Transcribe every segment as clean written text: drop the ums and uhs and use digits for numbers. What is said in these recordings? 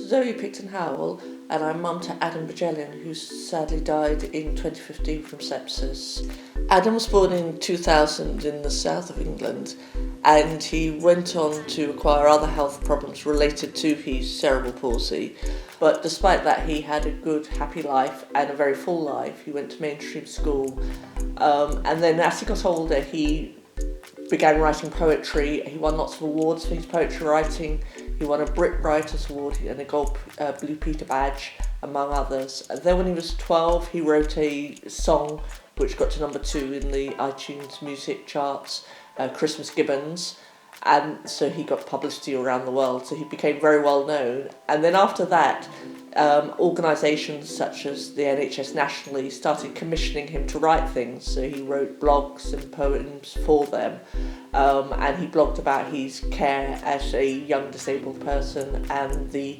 Zoe Picton-Howell, and I'm mum to Adam Bajelian, who sadly died in 2015 from sepsis. Adam was born in 2000 in the south of England, and he went on to acquire other health problems related to his cerebral palsy. But despite that, he had a good, happy life and a very full life. He went to mainstream school, and then as he got older, he began writing poetry. He won lots of awards for his poetry writing. He won a Brit Writers Award and a Gold Blue Peter badge, among others. And then when he was 12, he wrote a song which got to number 2 in the iTunes music charts, Christmas Gibbons. And so he got publicity around the world, so he became very well known. And then after that, organisations such as the NHS nationally started commissioning him to write things. So he wrote blogs and poems for them, and he blogged about his care as a young disabled person and the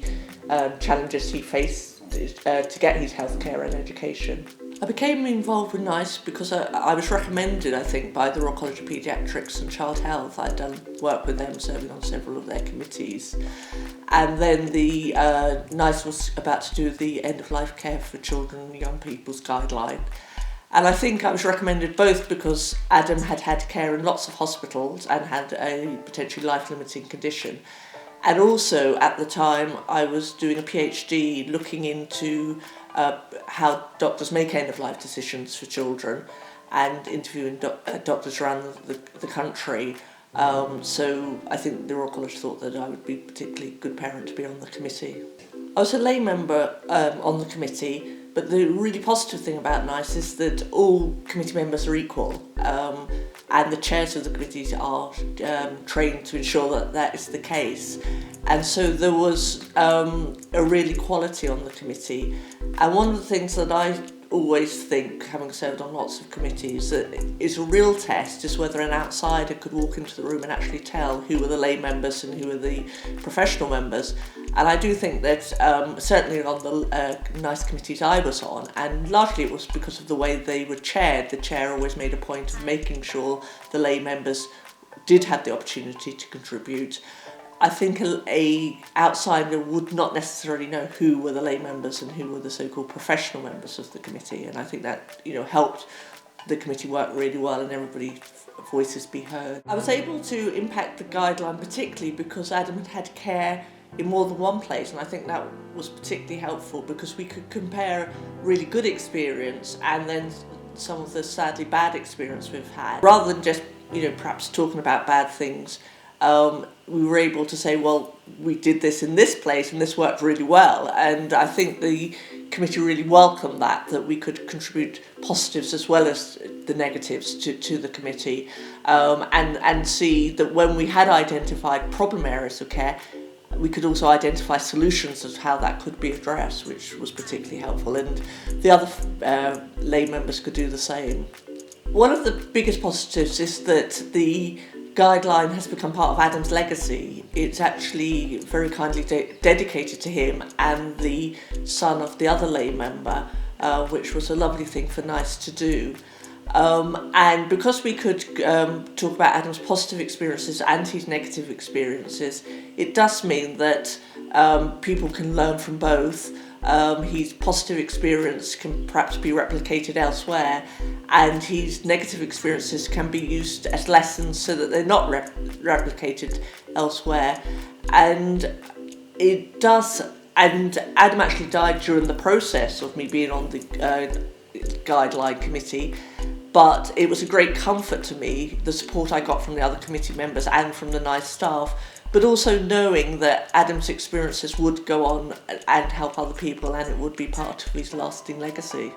challenges he faced to get his healthcare and education. I became involved with NICE because I was recommended, I think, by the Royal College of Paediatrics and Child Health. I'd done work with them, serving on several of their committees. And then the NICE was about to do the end-of-life care for children and young people's guideline. And I think I was recommended both because Adam had had care in lots of hospitals and had a potentially life-limiting condition. And also, at the time, I was doing a PhD looking into how doctors make end-of-life decisions for children and interviewing doctors around the country. So I think the Royal College thought that I would be a particularly good parent to be on the committee. I was a lay member on the committee, but the really positive thing about NICE is that all committee members are equal, and the chairs of the committees are trained to ensure that that is the case. And so there was a real equality on the committee. And one of the things that I always think, having served on lots of committees, that is a real test is whether an outsider could walk into the room and actually tell who were the lay members and who were the professional members. And I do think that certainly on the NICE committees I was on, and largely it was because of the way they were chaired, the chair always made a point of making sure the lay members did have the opportunity to contribute. I think a outsider would not necessarily know who were the lay members and who were the so-called professional members of the committee, and I think that helped the committee work really well and everybody's voices be heard. I was able to impact the guideline particularly because Adam had had care in more than one place, and I think that was particularly helpful because we could compare really good experience and then some of the sadly bad experience we've had. Rather than just perhaps talking about bad things, we were able to say, well, we did this in this place and this worked really well. And I think the committee really welcomed that we could contribute positives as well as the negatives to the committee, and see that when we had identified problem areas of care, we could also identify solutions of how that could be addressed, which was particularly helpful. And the other lay members could do the same. One of the biggest positives is that the guideline has become part of Adam's legacy. It's actually very kindly dedicated to him and the son of the other lay member, which was a lovely thing for NICE to do. And because we could talk about Adam's positive experiences and his negative experiences, it does mean that people can learn from both. His positive experience can perhaps be replicated elsewhere, and his negative experiences can be used as lessons so that they're not replicated elsewhere. And it does, and Adam actually died during the process of me being on the guideline committee, but it was a great comfort to me, the support I got from the other committee members and from the NICE staff, but also knowing that Adam's experiences would go on and help other people, and it would be part of his lasting legacy.